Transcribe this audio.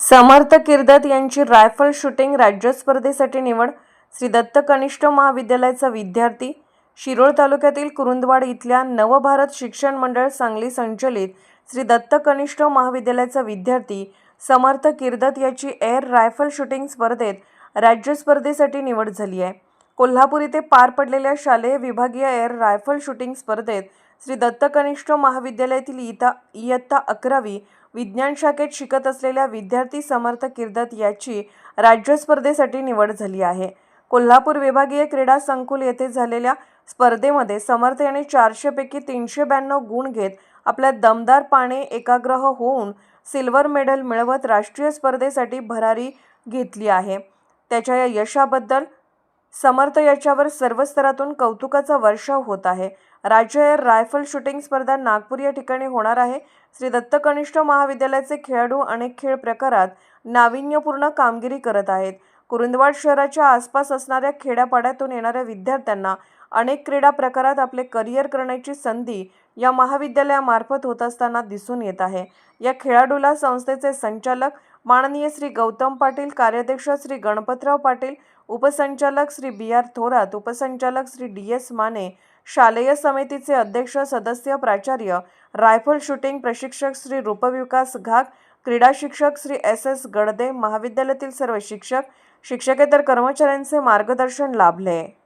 समर्थ किर्दत यांची rifle shooting राज्य स्पर्धेसाठी निवड. श्री दत्त कनिष्ठ महाविद्यालयाचा विद्यार्थी. शिरोळ तालुक्यातील कुरुंदवाड इथल्या नवभारत शिक्षण मंडळ सांगली संचलित श्री दत्त कनिष्ठ महाविद्यालयाचा विद्यार्थी समर्थ किर्दत याची एअर रायफल शूटिंग स्पर्धेत राज्य स्पर्धेसाठी निवड झाली आहे. कोल्हापूर येथे पार पडलेल्या शालेय विभागीय एअर रायफल शूटिंग स्पर्धेत श्री दत्त कनिष्ठ महाविद्यालयातील इयत्ता 11वी विज्ञान शाखेत शिकत असलेल्या विद्यार्थी समर्थ किर्दत याची राज्य स्पर्धेसाठी निवड झाली आहे. कोल्हापूर विभागीय क्रीडा संकुल येथे झालेल्या स्पर्धेमध्ये समर्थ याने 400 पैकी 392 गुण घेत आपल्या दमदारपणे एकाग्र होऊन सिल्वर मेडल मिळवत राष्ट्रीय स्पर्धेसाठी भरारी घेतली आहे. त्याच्या या यशाबद्दल समर्थ याच्यावर सर्व स्तरातून कौतुकाचा वर्षाव होत आहे. राज्य एअर रायफल शूटिंग स्पर्धा नागपूर या ठिकाणी होणार आहे. श्री दत्त कनिष्ठ महाविद्यालयाचे खेळाडू अनेक खेळ प्रकारात नाविन्यपूर्ण कामगिरी करत आहेत. कुरुंदवाड शहराच्या आसपास असणाऱ्या खेड्यापाड्यातून येणाऱ्या विद्यार्थ्यांना अनेक क्रीडा प्रकारात आपले करिअर करण्याची संधी या महाविद्यालयामार्फत होत असताना दिसून येत आहे. या खेळाडूला संस्थेचे संचालक माननीय श्री गौतम पाटील, कार्याध्यक्ष श्री गणपतराव पाटील, उपसंचालक श्री BR थोरात, उपसंचालक श्री DS माने, शालेय समितीचे अध्यक्ष सदस्य प्राचार्य, रायफल शूटिंग प्रशिक्षक श्री रूपविकास घाग, क्रीडा शिक्षक श्री SS गडदे, महाविद्यालयातील सर्व शिक्षक, शिक्षकेतर कर्मचाऱ्यांचे मार्गदर्शन लाभले.